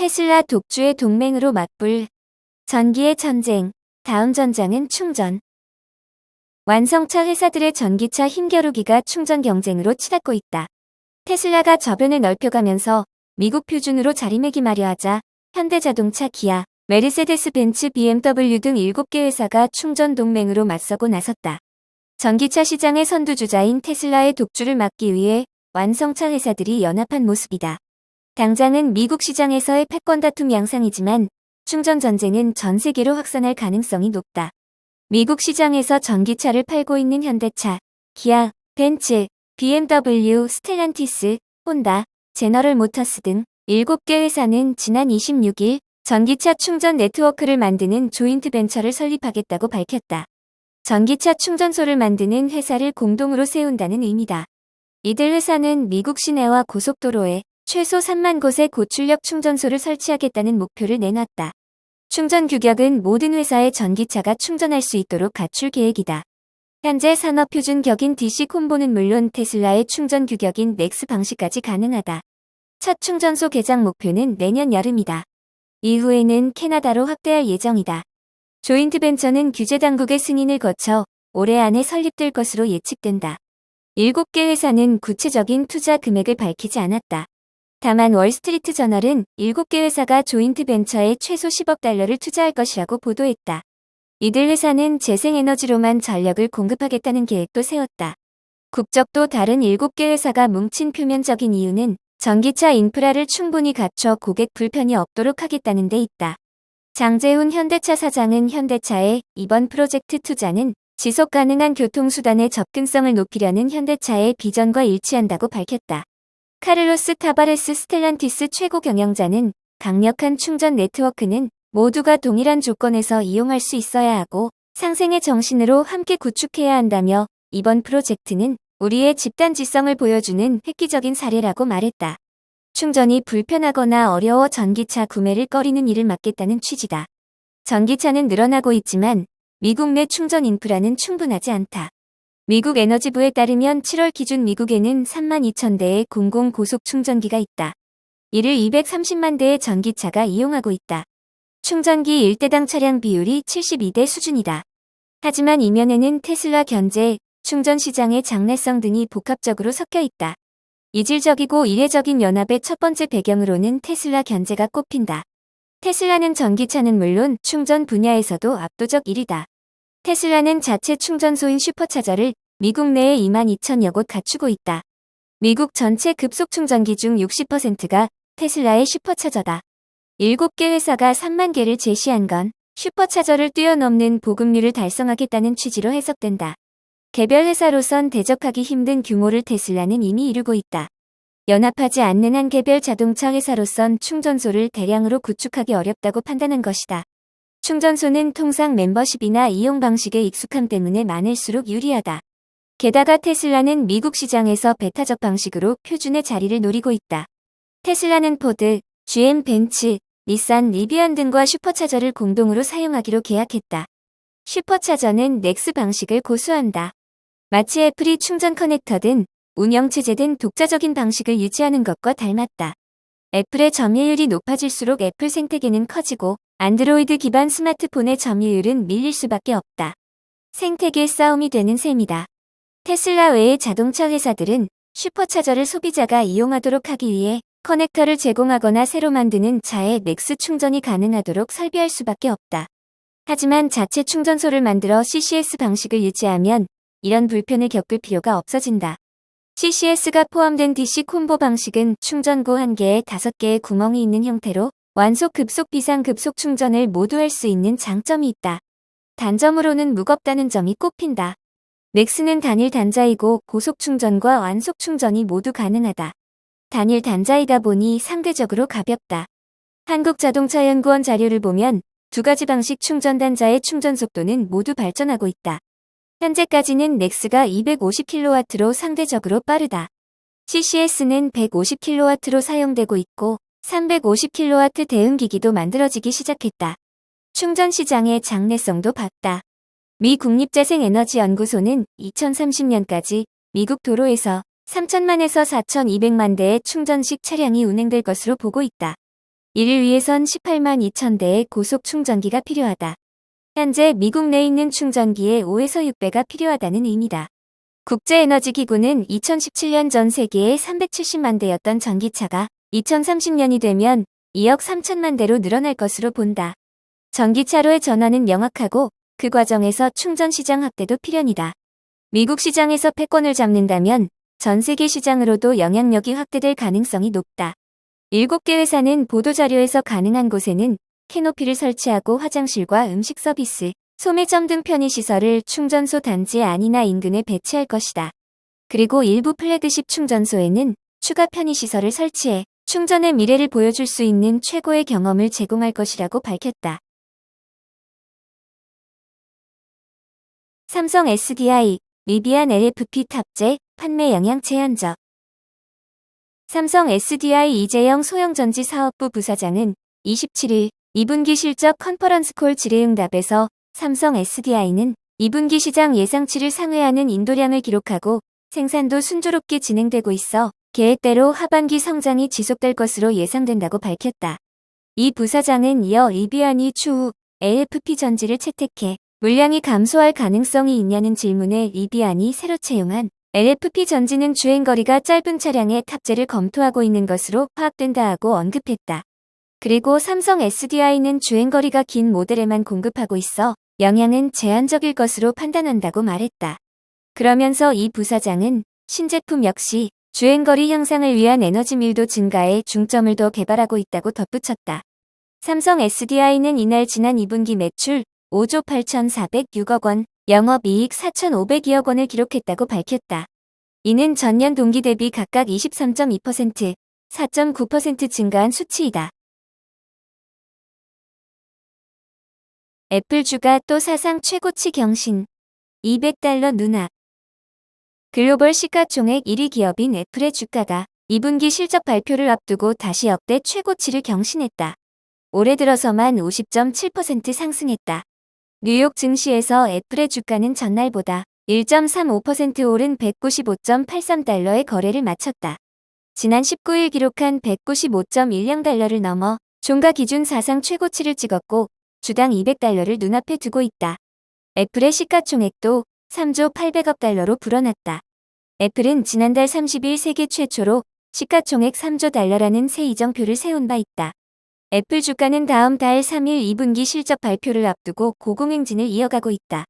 테슬라 독주의 동맹으로 맞불. 전기의 전쟁. 다음 전장은 충전. 완성차 회사들의 전기차 힘겨루기가 충전 경쟁으로 치닫고 있다. 테슬라가 저변을 넓혀가면서 미국 표준으로 자리매김하려 하자 현대자동차, 기아, 메르세데스벤츠, BMW 등 7개 회사가 충전 동맹으로 맞서고 나섰다. 전기차 시장의 선두주자인 테슬라의 독주를 막기 위해 완성차 회사들이 연합한 모습이다. 당장은 미국 시장에서의 패권 다툼 양상이지만 충전 전쟁은 전 세계로 확산할 가능성이 높다. 미국 시장에서 전기차를 팔고 있는 현대차, 기아, 벤츠, BMW, 스텔란티스, 혼다, 제너럴 모터스 등 7개 회사는 지난 26일 전기차 충전 네트워크를 만드는 조인트 벤처를 설립하겠다고 밝혔다. 전기차 충전소를 만드는 회사를 공동으로 세운다는 의미다. 이들 회사는 미국 시내와 고속도로에 최소 3만 곳의 고출력 충전소를 설치하겠다는 목표를 내놨다. 충전 규격은 모든 회사의 전기차가 충전할 수 있도록 갖출 계획이다. 현재 산업표준격인 DC 콤보는 물론 테슬라의 충전 규격인 넥스 방식까지 가능하다. 첫 충전소 개장 목표는 내년 여름이다. 이후에는 캐나다로 확대할 예정이다. 조인트 벤처는 규제 당국의 승인을 거쳐 올해 안에 설립될 것으로 예측된다. 7개 회사는 구체적인 투자 금액을 밝히지 않았다. 다만 월스트리트 저널은 7개 회사가 조인트 벤처에 최소 10억 달러를 투자할 것이라고 보도했다. 이들 회사는 재생에너지로만 전력을 공급하겠다는 계획도 세웠다. 국적도 다른 7개 회사가 뭉친 표면적인 이유는 전기차 인프라를 충분히 갖춰 고객 불편이 없도록 하겠다는 데 있다. 장재훈 현대차 사장은 현대차의 이번 프로젝트 투자는 지속 가능한 교통수단의 접근성을 높이려는 현대차의 비전과 일치한다고 밝혔다. 카를로스 타바레스 스텔란티스 최고 경영자는 강력한 충전 네트워크는 모두가 동일한 조건에서 이용할 수 있어야 하고 상생의 정신으로 함께 구축해야 한다며 이번 프로젝트는 우리의 집단지성을 보여주는 획기적인 사례라고 말했다. 충전이 불편하거나 어려워 전기차 구매를 꺼리는 일을 막겠다는 취지다. 전기차는 늘어나고 있지만 미국 내 충전 인프라는 충분하지 않다. 미국 에너지부에 따르면 7월 기준 미국에는 32,000대의 공공 고속 충전기가 있다. 이를 230만 대의 전기차가 이용하고 있다. 충전기 1대당 차량 비율이 72대 수준이다. 하지만 이면에는 테슬라 견제, 충전 시장의 장래성 등이 복합적으로 섞여 있다. 이질적이고 이례적인 연합의 첫 번째 배경으로는 테슬라 견제가 꼽힌다. 테슬라는 전기차는 물론 충전 분야에서도 압도적 1위다. 테슬라는 자체 충전소인 슈퍼차저를 미국 내에 22,000여 곳 갖추고 있다. 미국 전체 급속 충전기 중 60%가 테슬라의 슈퍼차저다. 7개 회사가 3만 개를 제시한 건 슈퍼차저를 뛰어넘는 보급률을 달성하겠다는 취지로 해석된다. 개별 회사로선 대적하기 힘든 규모를 테슬라는 이미 이루고 있다. 연합하지 않는 한 개별 자동차 회사로선 충전소를 대량으로 구축하기 어렵다고 판단한 것이다. 충전소는 통상 멤버십이나 이용 방식의 익숙함 때문에 많을수록 유리하다. 게다가 테슬라는 미국 시장에서 배타적 방식으로 표준의 자리를 노리고 있다. 테슬라는 포드, GM, 벤츠, 닛산, 리비안 등과 슈퍼차저를 공동으로 사용하기로 계약했다. 슈퍼차저는 넥스 방식을 고수한다. 마치 애플이 충전 커넥터 등 운영체제 등 독자적인 방식을 유지하는 것과 닮았다. 애플의 점유율이 높아질수록 애플 생태계는 커지고 안드로이드 기반 스마트폰의 점유율은 밀릴 수밖에 없다. 생태계 싸움이 되는 셈이다. 테슬라 외의 자동차 회사들은 슈퍼차저를 소비자가 이용하도록 하기 위해 커넥터를 제공하거나 새로 만드는 차에 넥스 충전이 가능하도록 설비할 수밖에 없다. 하지만 자체 충전소를 만들어 CCS 방식을 유지하면 이런 불편을 겪을 필요가 없어진다. CCS가 포함된 DC 콤보 방식은 충전구 1개에 5개의 구멍이 있는 형태로 완속, 급속, 비상, 급속 충전을 모두 할 수 있는 장점이 있다. 단점으로는 무겁다는 점이 꼽힌다. 넥스는 단일 단자이고 고속 충전과 완속 충전이 모두 가능하다. 단일 단자이다 보니 상대적으로 가볍다. 한국자동차연구원 자료를 보면 두 가지 방식 충전 단자의 충전 속도는 모두 발전하고 있다. 현재까지는 넥스가 250kW로 상대적으로 빠르다. CCS는 150kW로 사용되고 있고 350kW 대응기기도 만들어지기 시작했다. 충전 시장의 장래성도 밝다. 미 국립재생에너지연구소는 2030년까지 미국 도로에서 3천만에서 4,200만 대의 충전식 차량이 운행될 것으로 보고 있다. 이를 위해선 18만 2천 대의 고속 충전기가 필요하다. 현재 미국 내에 있는 충전기의 5에서 6배가 필요하다는 의미다. 국제에너지기구는 2017년 전 세계에 370만 대였던 전기차가 2030년이 되면 2억 3천만 대로 늘어날 것으로 본다. 전기차로의 전환은 명확하고 그 과정에서 충전 시장 확대도 필연이다. 미국 시장에서 패권을 잡는다면 전 세계 시장으로도 영향력이 확대될 가능성이 높다. 7개 회사는 보도자료에서 가능한 곳에는 캐노피를 설치하고 화장실과 음식 서비스, 소매점 등 편의시설을 충전소 단지 안이나 인근에 배치할 것이다. 그리고 일부 플래그십 충전소에는 추가 편의시설을 설치해 충전의 미래를 보여줄 수 있는 최고의 경험을 제공할 것이라고 밝혔다. 삼성 SDI, 리비안 LFP 탑재, 판매 영향 제한적. 삼성 SDI 이재영 소형전지 사업부 부사장은 27일 2분기 실적 컨퍼런스 콜 질의응답에서 삼성 SDI는 2분기 시장 예상치를 상회하는 인도량을 기록하고 생산도 순조롭게 진행되고 있어 계획대로 하반기 성장이 지속될 것으로 예상된다고 밝혔다. 이 부사장은 이어 리비안이 추후 LFP 전지를 채택해 물량이 감소할 가능성이 있냐는 질문에 리비안이 새로 채용한 LFP 전지는 주행거리가 짧은 차량에 탑재를 검토하고 있는 것으로 파악된다 하고 언급했다. 그리고 삼성 SDI는 주행거리가 긴 모델에만 공급하고 있어 영향은 제한적일 것으로 판단한다고 말했다. 그러면서 이 부사장은 신제품 역시 주행거리 향상을 위한 에너지 밀도 증가에 중점을 둬 개발하고 있다고 덧붙였다. 삼성 SDI는 이날 지난 2분기 매출 5조 8,406억 원, 영업이익 4,502억 원을 기록했다고 밝혔다. 이는 전년 동기 대비 각각 23.2%, 4.9% 증가한 수치이다. 애플 주가 또 사상 최고치 경신. $200 누락. 글로벌 시가총액 1위 기업인 애플의 주가가 2분기 실적 발표를 앞두고 다시 역대 최고치를 경신했다. 올해 들어서만 50.7% 상승했다. 뉴욕 증시에서 애플의 주가는 전날보다 1.35% 오른 195.83달러의 거래를 마쳤다. 지난 19일 기록한 195.10달러를 넘어 종가 기준 사상 최고치를 찍었고 주당 $200를 눈앞에 두고 있다. 애플의 시가총액도 3조 800억 달러로 불어났다. 애플은 지난달 30일 세계 최초로 시가총액 3조 달러라는 새 이정표를 세운 바 있다. 애플 주가는 다음 달 3일 2분기 실적 발표를 앞두고 고공행진을 이어가고 있다.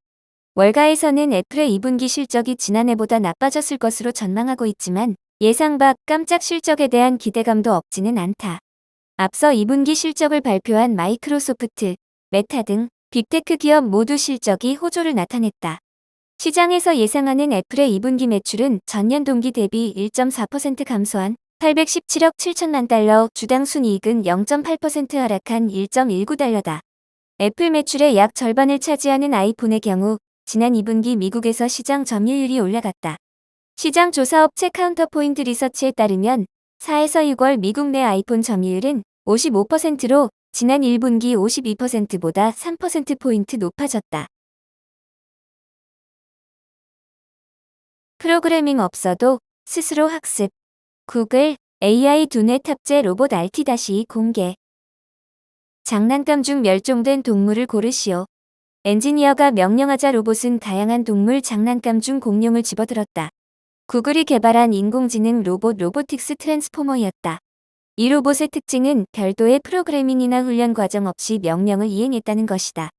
월가에서는 애플의 2분기 실적이 지난해보다 나빠졌을 것으로 전망하고 있지만 예상 밖 깜짝 실적에 대한 기대감도 없지는 않다. 앞서 2분기 실적을 발표한 마이크로소프트, 메타 등 빅테크 기업 모두 실적이 호조를 나타냈다. 시장에서 예상하는 애플의 2분기 매출은 전년 동기 대비 1.4% 감소한 817억 7천만 달러, 주당 순이익은 0.8% 하락한 1.19달러다. 애플 매출의 약 절반을 차지하는 아이폰의 경우 지난 2분기 미국에서 시장 점유율이 올라갔다. 시장 조사업체 카운터포인트 리서치에 따르면 4에서 6월 미국 내 아이폰 점유율은 55%로 지난 1분기 52%보다 3%포인트 높아졌다. 프로그래밍 없어도 스스로 학습. 구글 AI 두뇌 탑재 로봇 RT-2 공개. 장난감 중 멸종된 동물을 고르시오. 엔지니어가 명령하자 로봇은 다양한 동물 장난감 중 공룡을 집어들었다. 구글이 개발한 인공지능 로봇 로보틱스 트랜스포머였다. 이 로봇의 특징은 별도의 프로그래밍이나 훈련 과정 없이 명령을 이행했다는 것이다.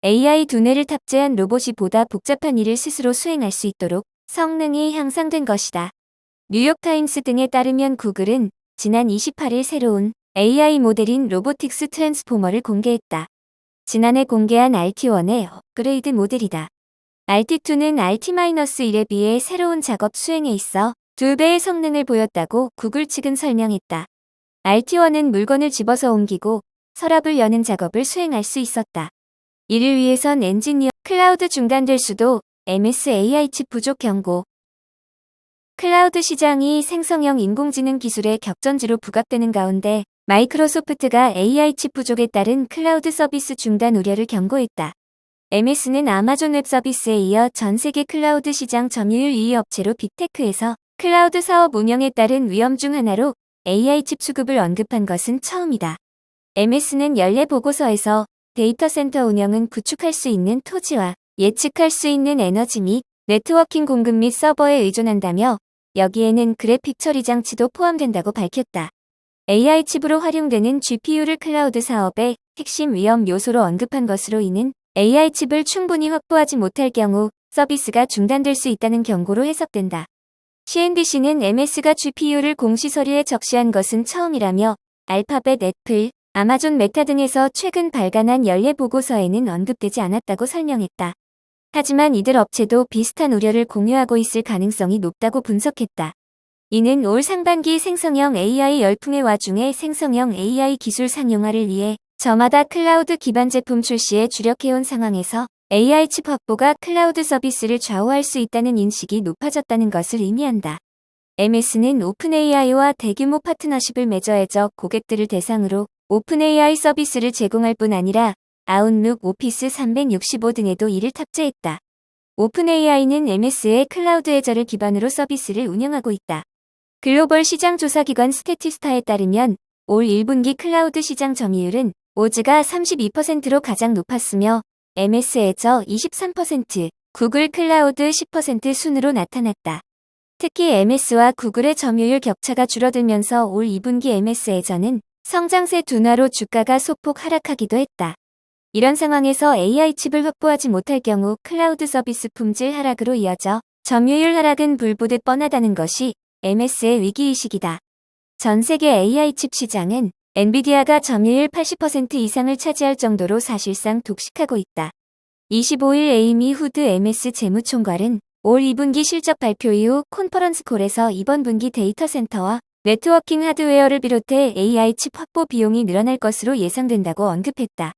AI 두뇌를 탑재한 로봇이 보다 복잡한 일을 스스로 수행할 수 있도록 성능이 향상된 것이다. 뉴욕타임스 등에 따르면 구글은 지난 28일 새로운 AI 모델인 로보틱스 트랜스포머를 공개했다. 지난해 공개한 RT1의 업그레이드 모델이다. RT2는 RT-1에 비해 새로운 작업 수행에 있어 2배의 성능을 보였다고 구글 측은 설명했다. RT1은 물건을 집어서 옮기고 서랍을 여는 작업을 수행할 수 있었다. 이를 위해선 엔지니어 클라우드 중단될 수도 MS AI 칩 부족 경고. 클라우드 시장이 생성형 인공지능 기술의 격전지로 부각되는 가운데 마이크로소프트가 AI 칩 부족에 따른 클라우드 서비스 중단 우려를 경고했다. MS는 아마존 웹 서비스에 이어 전 세계 클라우드 시장 점유율 2위 업체로 빅테크에서 클라우드 사업 운영에 따른 위험 중 하나로 AI 칩 수급을 언급한 것은 처음이다. MS는 연례 보고서에서 데이터 센터 운영은 구축할 수 있는 토지와 예측할 수 있는 에너지 및 네트워킹 공급 및 서버에 의존한다며 여기에는 그래픽 처리 장치도 포함된다고 밝혔다. AI 칩으로 활용되는 GPU를 클라우드 사업의 핵심 위험 요소로 언급한 것으로 이는 AI 칩을 충분히 확보하지 못할 경우 서비스가 중단될 수 있다는 경고로 해석된다. CNBC는 MS가 GPU를 공시 서류에 적시한 것은 처음이라며 알파벳, 애플, 아마존, 메타 등에서 최근 발간한 연례 보고서에는 언급되지 않았다고 설명했다. 하지만 이들 업체도 비슷한 우려를 공유하고 있을 가능성이 높다고 분석했다. 이는 올 상반기 생성형 AI 열풍의 와중에 생성형 AI 기술 상용화를 위해 저마다 클라우드 기반 제품 출시에 주력해온 상황에서 AI 칩 확보가 클라우드 서비스를 좌우할 수 있다는 인식이 높아졌다는 것을 의미한다. MS는 오픈AI와 대규모 파트너십을 맺어 고객들을 대상으로 오픈AI 서비스를 제공할 뿐 아니라 아웃룩, 오피스 365 등에도 이를 탑재했다. 오픈AI는 MS의 클라우드 해저를 기반으로 서비스를 운영하고 있다. 글로벌 시장 조사기관 스태티스타에 따르면 올 1분기 클라우드 시장 점유율은 오즈가 32%로 가장 높았으며 MS 애저 23%, 구글 클라우드 10% 순으로 나타났다. 특히 MS와 구글의 점유율 격차가 줄어들면서 올 2분기 MS 애저는 성장세 둔화로 주가가 소폭 하락하기도 했다. 이런 상황에서 AI 칩을 확보하지 못할 경우 클라우드 서비스 품질 하락으로 이어져 점유율 하락은 불보듯 뻔하다는 것이 MS의 위기의식이다. 전 세계 AI 칩 시장은 엔비디아가 점유율 80% 이상을 차지할 정도로 사실상 독식하고 있다. 25일 에이미 후드 MS 재무총괄은 올 2분기 실적 발표 이후 컨퍼런스 콜에서 이번 분기 데이터 센터와 네트워킹 하드웨어를 비롯해 AI 칩 확보 비용이 늘어날 것으로 예상된다고 언급했다.